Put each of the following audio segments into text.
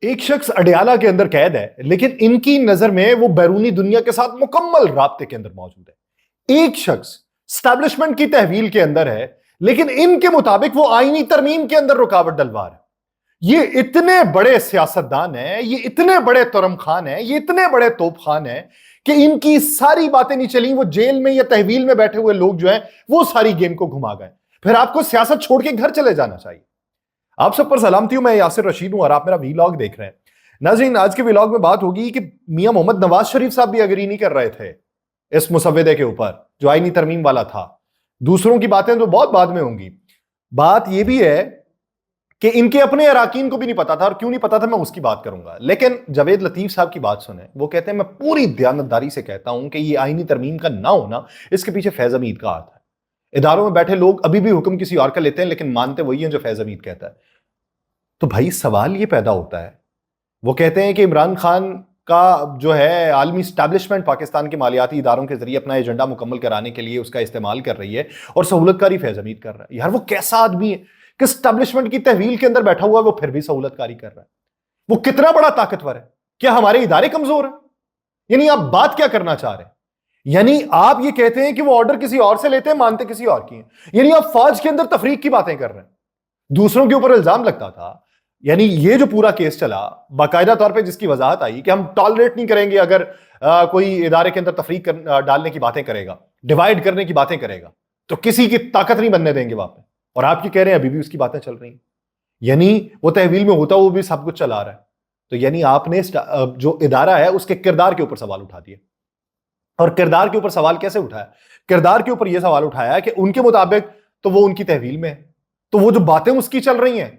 ایک شخص اڈیالہ کے اندر قید ہے، لیکن ان کی نظر میں وہ بیرونی دنیا کے ساتھ مکمل رابطے کے اندر موجود ہے۔ ایک شخص اسٹیبلشمنٹ کی تحویل کے اندر ہے، لیکن ان کے مطابق وہ آئینی ترمیم کے اندر رکاوٹ ڈلوا رہا ہے۔ یہ اتنے بڑے سیاستدان ہیں، یہ اتنے بڑے ترم خان ہیں، یہ اتنے بڑے توپ خان ہیں کہ ان کی ساری باتیں نہیں چلیں۔ وہ جیل میں یا تحویل میں بیٹھے ہوئے لوگ جو ہیں وہ ساری گیم کو گھما گئے۔ پھر آپ کو سیاست چھوڑ کے گھر چلے جانا چاہیے۔ آپ سب پر سلامتی ہوں، میں یاسر رشید ہوں اور آپ میرا ویلاگ دیکھ رہے ہیں۔ ناظرین، آج کے ویلاگ میں بات ہوگی کہ میاں محمد نواز شریف صاحب بھی اگری نہیں کر رہے تھے اس مسودے کے اوپر جو آئینی ترمیم والا تھا۔ دوسروں کی باتیں تو بہت بعد میں ہوں گی۔ بات یہ بھی ہے کہ ان کے اپنے اراکین کو بھی نہیں پتا تھا، اور کیوں نہیں پتا تھا میں اس کی بات کروں گا۔ لیکن جاوید لطیف صاحب کی بات سنیں، وہ کہتے ہیں میں پوری دیانتداری سے کہتا ہوں کہ یہ آئینی ترمیم کا نہ ہونا، اس کے پیچھے فیض حمید کا ہاتھ ہے۔ اداروں میں بیٹھے لوگ ابھی بھی حکم کسی اور کا لیتے ہیں، لیکن مانتے وہی ہیں جو فیض حمید کہتا ہے۔ تو بھائی سوال یہ پیدا ہوتا ہے، وہ کہتے ہیں کہ عمران خان کا جو ہے عالمی اسٹیبلشمنٹ پاکستان کے مالیاتی اداروں کے ذریعے اپنا ایجنڈا مکمل کرانے کے لیے اس کا استعمال کر رہی ہے، اور سہولت کاری فیض حمید کر رہا ہے۔ یار وہ کیسا آدمی ہے کہ اسٹیبلشمنٹ کی تحویل کے اندر بیٹھا ہوا ہے، وہ پھر بھی سہولت کاری کر رہا ہے؟ وہ کتنا بڑا طاقتور ہے؟ کیا ہمارے ادارے کمزور ہیں؟ یعنی آپ بات کیا کرنا چاہ رہے ہیں؟ یعنی آپ یہ کہتے ہیں کہ وہ آرڈر کسی اور سے لیتے ہیں، مانتے کسی اور کی ہیں۔ یعنی آپ فوج کے اندر تفریق کی باتیں کر رہے ہیں۔ دوسروں کے اوپر الزام لگتا تھا، یعنی یہ جو پورا کیس چلا باقاعدہ طور پہ جس کی وضاحت آئی کہ ہم ٹالریٹ نہیں کریں گے اگر کوئی ادارے کے اندر تفریق ڈالنے کی باتیں کرے گا، ڈیوائیڈ کرنے کی باتیں کرے گا، تو کسی کی طاقت نہیں بننے دیں گے وہاں پہ۔ اور آپ یہ کہہ رہے ہیں ابھی بھی اس کی باتیں چل رہی ہیں۔ یعنی وہ تحویل میں ہوتا وہ بھی سب کچھ چلا رہا ہے۔ تو یعنی آپ نے جو ادارہ ہے اس کے کردار کے اوپر سوال اٹھا دیا۔ اور کردار کے اوپر سوال کیسے اٹھایا؟ کردار کے اوپر یہ سوال اٹھایا کہ ان کے مطابق تو وہ ان کی تحویل میں ہے، تو وہ جو باتیں اس کی چل رہی ہیں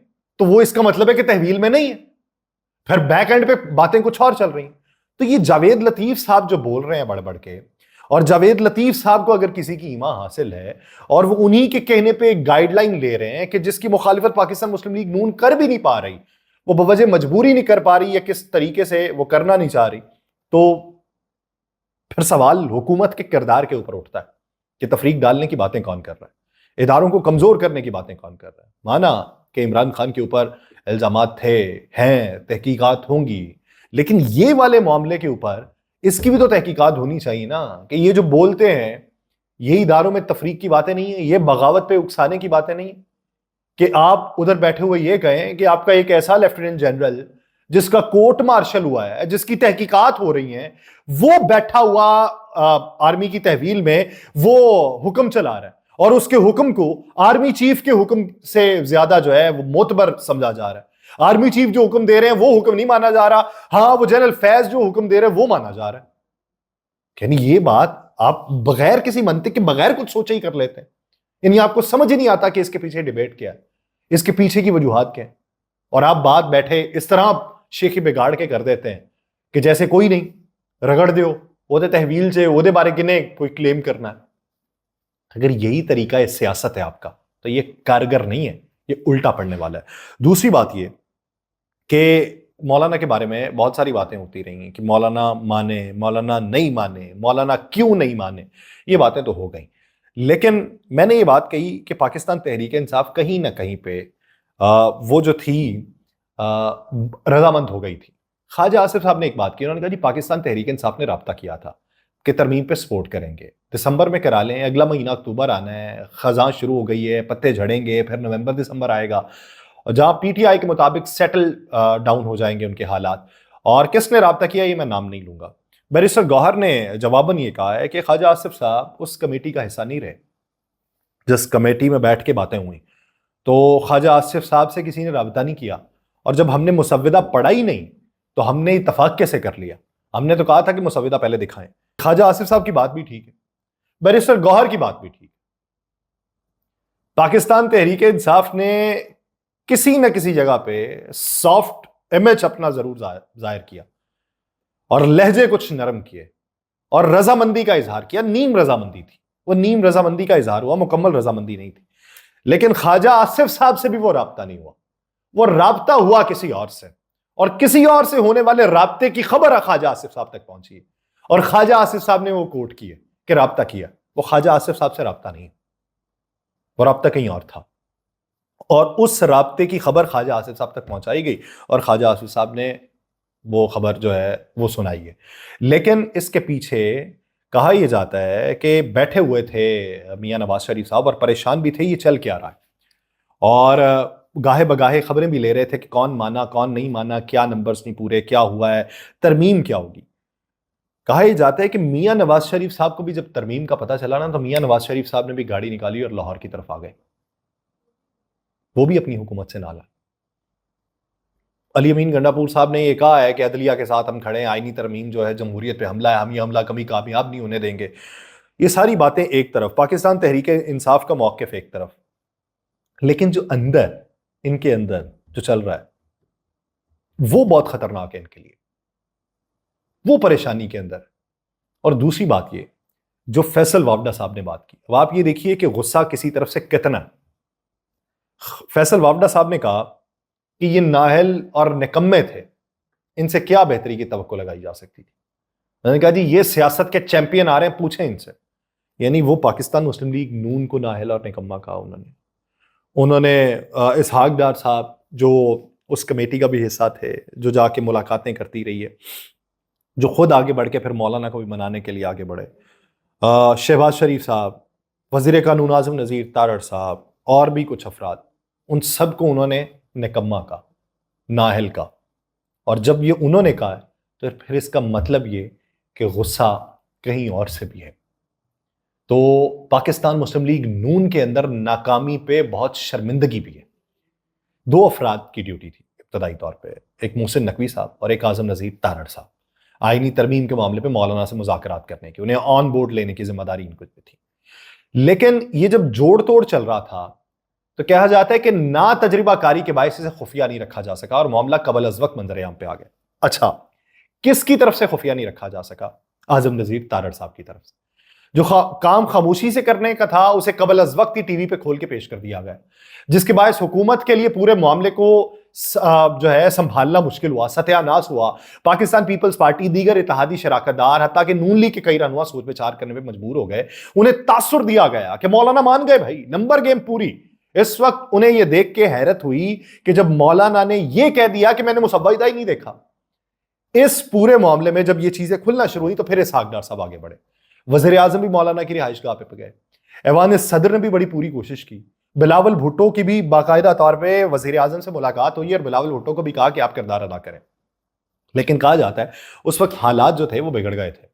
تو وہ اس کا مطلب ہے کہ تحویل میں نہیں ہے۔ پھر بیک اینڈ پہ باتیں کچھ اور چل رہی ہیں۔ تو یہ جاوید لطیف صاحب جو بول رہے ہیں بڑھ بڑھ کے، اور جاوید لطیف صاحب کو اگر کسی کی ایمان حاصل ہے اور وہ انہی کے کہنے پہ ایک گائیڈ لائن لے رہے ہیں کہ جس کی مخالفت پاکستان مسلم لیگ نون کر بھی نہیں پا رہی، وہ بوجہ مجبوری نہیں کر پا رہی یا کس طریقے سے وہ کرنا نہیں چاہ رہی، تو پھر سوال حکومت کے کردار کے اوپر اٹھتا ہے کہ تفریق ڈالنے کی باتیں کون کر رہا ہے، اداروں کو کمزور کرنے کی باتیں کون کر رہا ہے۔ مانا کہ عمران خان کے اوپر الزامات تھے، ہیں، تحقیقات ہوں گی، لیکن یہ والے معاملے کے اوپر اس کی بھی تو تحقیقات ہونی چاہیے نا، کہ یہ جو بولتے ہیں یہ اداروں میں تفریق کی باتیں نہیں ہیں، یہ بغاوت پہ اکسانے کی باتیں نہیں ہیں، کہ آپ ادھر بیٹھے ہوئے یہ کہیں کہ آپ کا ایک ایسا لیفٹیننٹ جنرل جس کا کورٹ مارشل ہوا ہے، جس کی تحقیقات ہو رہی ہیں، وہ بیٹھا ہوا آرمی کی تحویل میں وہ حکم چلا رہا ہے، اور اس کے حکم کو آرمی چیف کے حکم سے زیادہ جو ہے وہ معتبر سمجھا جا رہا ہے۔ آرمی چیف جو حکم دے رہے ہیں وہ حکم نہیں مانا جا رہا، ہاں وہ جنرل فیض جو حکم دے رہے ہیں وہ مانا جا رہا ہے۔ یعنی یہ بات آپ بغیر کسی منطق کے، بغیر کچھ سوچے ہی کر لیتے ہیں۔ یعنی آپ کو سمجھ ہی نہیں آتا کہ اس کے پیچھے ڈیبیٹ کیا ہے، اس کے پیچھے کی وجوہات کیا ہیں، اور آپ بات بیٹھے اس طرح شیخی بگاڑ کے کر دیتے ہیں کہ جیسے کوئی نہیں، رگڑ دیو وہ دے تحویل سے وہ دے بارے کنے کوئی کلیم کرنا ہے۔ اگر یہی طریقہ سیاست ہے آپ کا تو یہ کارگر نہیں ہے، یہ الٹا پڑنے والا ہے۔ دوسری بات یہ کہ مولانا کے بارے میں بہت ساری باتیں ہوتی رہی ہیں کہ مولانا مانے، مولانا نہیں مانے، مولانا کیوں نہیں مانے، یہ باتیں تو ہو گئیں۔ لیکن میں نے یہ بات کہی کہ پاکستان تحریک انصاف کہیں نہ کہیں پہ وہ جو تھی رضامند ہو گئی تھی۔ خواجہ آصف صاحب نے ایک بات کی، انہوں نے کہا جی پاکستان تحریک انصاف نے رابطہ کیا تھا کہ ترمیم پہ سپورٹ کریں گے، دسمبر میں کرا لیں، اگلا مہینہ اکتوبر آنا ہے، خزاں شروع ہو گئی ہے، پتے جھڑیں گے، پھر نومبر دسمبر آئے گا، جہاں پی ٹی آئی کے مطابق سیٹل ڈاؤن ہو جائیں گے ان کے حالات۔ اور کس نے رابطہ کیا یہ میں نام نہیں لوں گا۔ بیرسٹر گوہر نے جواباً یہ کہا ہے کہ خواجہ آصف صاحب اس کمیٹی کا حصہ نہیں رہے جس کمیٹی میں بیٹھ کے باتیں ہوئیں، تو خواجہ آصف صاحب سے کسی نے رابطہ نہیں کیا، اور جب ہم نے مسودہ پڑھا ہی نہیں تو ہم نے اتفاق کیسے کر لیا؟ ہم نے تو کہا تھا کہ مسودہ پہلے دکھائیں۔ خواجہ آصف صاحب کی بات بھی ٹھیک ہے، بیرسٹر گوہر کی بات بھی ٹھیک ہے۔ پاکستان تحریک انصاف نے کسی نہ کسی جگہ پہ سافٹ امیج اپنا ضرور ظاہر کیا، اور لہجے کچھ نرم کیے، اور رضامندی کا اظہار کیا۔ نیم رضامندی تھی، وہ نیم رضامندی کا اظہار ہوا، مکمل رضامندی نہیں تھی۔ لیکن خواجہ آصف صاحب سے بھی وہ رابطہ نہیں ہوا، وہ رابطہ ہوا کسی اور سے، اور کسی اور سے ہونے والے رابطے کی خبر خواجہ آصف صاحب تک پہنچی، اور خواجہ آصف صاحب نے وہ کوٹ کیے کہ رابطہ کیا۔ وہ خواجہ آصف صاحب سے رابطہ نہیں، وہ رابطہ کہیں اور تھا۔ اور اس رابطے کی خبر خواجہ آصف صاحب تک پہنچائی گئی اور خواجہ آصف صاحب نے وہ خبر جو ہے وہ سنائی ہے. لیکن اس کے پیچھے کہا یہ جاتا ہے کہ بیٹھے ہوئے تھے میاں نواز شریف صاحب اور پریشان بھی تھے یہ چل کیا رہا ہے، اور گاہے بگاہے خبریں بھی لے رہے تھے کہ کون مانا کون نہیں مانا، کیا نمبرز نہیں پورے، کیا ہوا ہے، ترمیم کیا ہوگی. کہا یہ جاتا ہے کہ میاں نواز شریف صاحب کو بھی جب ترمیم کا پتہ چلا نا تو میاں نواز شریف صاحب نے بھی گاڑی نکالی اور لاہور کی طرف آ گئے، وہ بھی اپنی حکومت سے نالا. علی امین گنڈاپور صاحب نے یہ کہا ہے کہ عدلیہ کے ساتھ ہم کھڑے ہیں، آئینی ترمیم جو ہے جمہوریت پہ حملہ ہے، ہم یہ حملہ کبھی کامیاب نہیں ہونے دیں گے. یہ ساری باتیں ایک طرف، پاکستان تحریک انصاف کا موقف ایک طرف، لیکن جو اندر ان کے اندر جو چل رہا ہے وہ بہت خطرناک ہے ان کے لیے، وہ پریشانی کے اندر. اور دوسری بات یہ جو فیصل وافدہ صاحب نے بات کی، اب آپ یہ دیکھیے کہ غصہ کسی طرف سے کتنا ہے. فیصل وافدہ صاحب نے کہا کہ یہ نااہل اور نکمے تھے، ان سے کیا بہتری کی توقع لگائی جا سکتی تھی. میں نے کہا جی یہ سیاست کے چیمپئن آ رہے ہیں، پوچھیں ان سے. یعنی وہ پاکستان مسلم لیگ نون کو نااہل اور نکما کہا انہوں نے اسحاق ڈار صاحب جو اس کمیٹی کا بھی حصہ تھے، جو جا کے ملاقاتیں کرتی رہی ہے، جو خود آگے بڑھ کے پھر مولانا کو بھی منانے کے لیے آگے بڑھے، شہباز شریف صاحب، وزیر قانون اعظم نذیر تارڑ صاحب اور بھی کچھ افراد، ان سب کو انہوں نے نکما کا، نااہل کا. اور جب یہ انہوں نے کہا تو پھر اس کا مطلب یہ کہ غصہ کہیں اور سے بھی ہے. تو پاکستان مسلم لیگ نون کے اندر ناکامی پہ بہت شرمندگی بھی ہے. دو افراد کی ڈیوٹی تھی ابتدائی طور پہ، ایک محسن نقوی صاحب اور ایک اعظم نذیر تارڑ صاحب، آئینی ترمیم کے معاملے پہ مولانا سے مذاکرات کرنے کی، انہیں آن بورڈ لینے کی ذمہ داری ان کو تھی. لیکن یہ جب جوڑ توڑ چل رہا تھا تو کہا جاتا ہے کہ نا تجربہ کاری کے باعث اسے خفیہ نہیں رکھا جا سکا اور معاملہ قبل از وقت منظر عام پہ آ گیا. اچھا کس کی طرف سے خفیہ نہیں رکھا جا سکا؟ اعظم نذیر تارڑ صاحب کی طرف سے. جو کام خاموشی سے کرنے کا تھا اسے قبل از وقت ہی ٹی وی پہ کھول کے پیش کر دیا گیا، جس کے باعث حکومت کے لیے پورے معاملے کو جو ہے سنبھالنا مشکل ہوا، ستیہ ناس ہوا. پاکستان پیپلز پارٹی، دیگر اتحادی شراکت دار، حتیٰ کہ نون لیگ کے کئی رہنما سوچ بچار کرنے میں مجبور ہو گئے. انہیں تاثر دیا گیا کہ مولانا مان گئے بھائی، نمبر گیم پوری. اس وقت انہیں یہ دیکھ کے حیرت ہوئی کہ جب مولانا نے یہ کہہ دیا کہ میں نے مسودہ ہی نہیں دیکھا. اس پورے معاملے میں جب یہ چیزیں کھلنا شروع ہوئی تو پھر اسحاق ڈار صاحب آگے بڑھے. وزیر اعظم بھی مولانا کی رہائش گاہ پہ گئے، ایوان صدر نے بھی بڑی پوری کوشش کی، بلاول بھٹو کی بھی باقاعدہ طور پہ وزیر اعظم سے ملاقات ہوئی اور بلاول بھٹو کو بھی کہا کہ آپ کردار ادا کریں. لیکن کہا جاتا ہے اس وقت حالات جو تھے وہ بگڑ گئے تھے،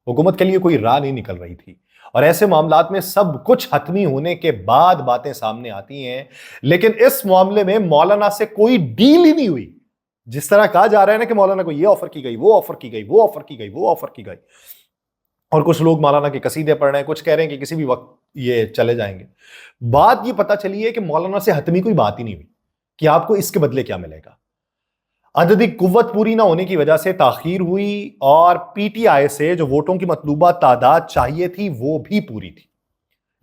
حکومت کے لیے کوئی راہ نہیں نکل رہی تھی، اور ایسے معاملات میں سب کچھ حتمی ہونے کے بعد باتیں سامنے آتی ہیں. لیکن اس معاملے میں مولانا سے کوئی ڈیل ہی نہیں ہوئی. جس طرح کہا جا رہا ہے نا کہ مولانا کو یہ آفر کی گئی، وہ آفر کی گئی، وہ آفر کی گئی، وہ آفر کی گئی، اور کچھ لوگ مولانا کے قصیدے پڑھ رہے ہیں، کچھ کہہ رہے ہیں کہ کسی بھی وقت یہ چلے جائیں گے. بات یہ پتہ چلی ہے کہ مولانا سے حتمی کوئی بات ہی نہیں ہوئی کہ آپ کو اس کے بدلے کیا ملے گا. عددی قوت پوری نہ ہونے کی وجہ سے تاخیر ہوئی، اور پی ٹی آئی سے جو ووٹوں کی مطلوبہ تعداد چاہیے تھی وہ بھی پوری تھی.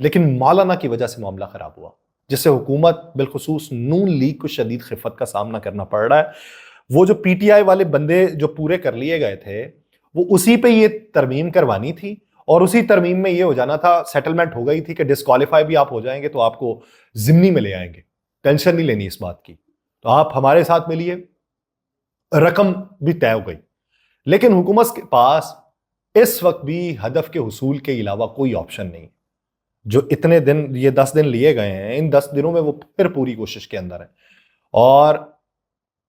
لیکن مولانا کی وجہ سے معاملہ خراب ہوا، جس سے حکومت بالخصوص نون لیگ کو شدید خفت کا سامنا کرنا پڑ رہا ہے. وہ جو پی ٹی آئی والے بندے جو پورے کر لیے گئے تھے وہ اسی پہ یہ ترمیم کروانی تھی، اور اسی ترمیم میں یہ ہو جانا تھا، سیٹلمنٹ ہو گئی تھی کہ ڈسکوالیفائی بھی آپ ہو جائیں گے تو آپ کو ضمنی میں لے آئیں گے، ٹینشن نہیں لینی اس بات کی، تو آپ ہمارے ساتھ ملیے، رقم بھی طے ہو گئی. لیکن حکومت کے پاس اس وقت بھی ہدف کے حصول کے علاوہ کوئی آپشن نہیں. جو اتنے دن یہ 10 دن لیے گئے ہیں، ان 10 دنوں میں وہ پھر پوری کوشش کے اندر ہے، اور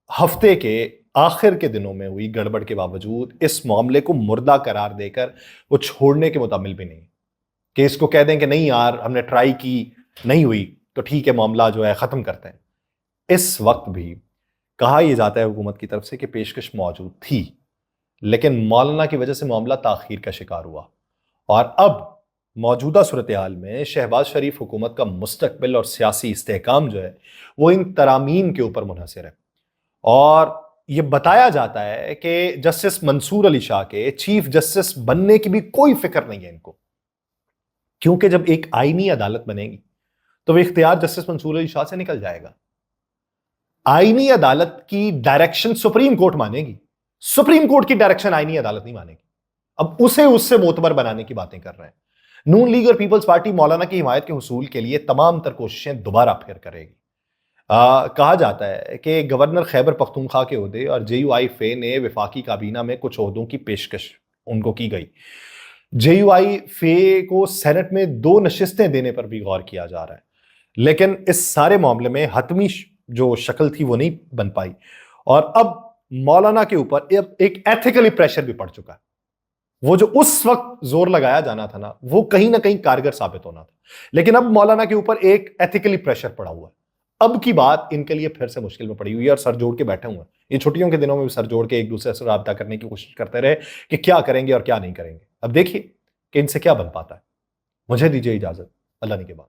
ہفتے کے آخر کے دنوں میں ہوئی گڑبڑ کے باوجود اس معاملے کو مردہ قرار دے کر وہ چھوڑنے کے متعمل بھی نہیں کہ اس کو کہہ دیں کہ نہیں یار ہم نے ٹرائی کی نہیں ہوئی تو ٹھیک ہے معاملہ جو ہے ختم کرتے ہیں. اس وقت بھی کہا یہ جاتا ہے حکومت کی طرف سے کہ پیشکش موجود تھی، لیکن مولانا کی وجہ سے معاملہ تاخیر کا شکار ہوا. اور اب موجودہ صورتحال میں شہباز شریف حکومت کا مستقبل اور سیاسی استحکام جو ہے وہ ان ترامین کے اوپر منحصر ہے. اور یہ بتایا جاتا ہے کہ جسٹس منصور علی شاہ کے چیف جسٹس بننے کی بھی کوئی فکر نہیں ہے ان کو، کیونکہ جب ایک آئینی عدالت بنے گی تو وہ اختیار جسٹس منصور علی شاہ سے نکل جائے گا. آئینی عدالت کی ڈائریکشن سپریم کورٹ مانے گی، سپریم کورٹ کی ڈائریکشن آئینی عدالت نہیں مانے گی. اب اسے اس سے معتبر بنانے کی باتیں کر رہے ہیں. نون لیگ اور پیپلز پارٹی مولانا کی حمایت کے حصول کے لیے تمام تر کوششیں دوبارہ پھر کرے گی. کہا جاتا ہے کہ گورنر خیبر پختونخوا کے عہدے اور جے یو آئی فے نے وفاقی کابینہ میں کچھ عہدوں کی پیشکش ان کو کی گئی. جے یو آئی فے کو سینٹ میں 2 نشستیں دینے پر بھی غور کیا جا رہا ہے، لیکن اس سارے معاملے میں حتمی جو شکل تھی وہ نہیں بن پائی. اور اب مولانا کے اوپر ایک ایتھیکلی پریشر بھی پڑ چکا ہے. وہ جو اس وقت زور لگایا جانا تھا نا، وہ کہیں نہ کہیں کارگر ثابت ہونا تھا، لیکن اب مولانا کے اوپر ایک ایتھیکلی پریشر پڑا ہوا ہے. اب کی بات ان کے لیے پھر سے مشکل میں پڑی ہوئی ہے اور سر جوڑ کے بیٹھے ہوئے ہیں. یہ چھٹیوں کے دنوں میں بھی سر جوڑ کے ایک دوسرے سے رابطہ کرنے کی کوشش کرتے رہے کہ کیا کریں گے اور کیا نہیں کریں گے. اب دیکھیے کہ ان سے کیا بن پاتا ہے. مجھے دیجیے اجازت. اللہ نے کے بعد.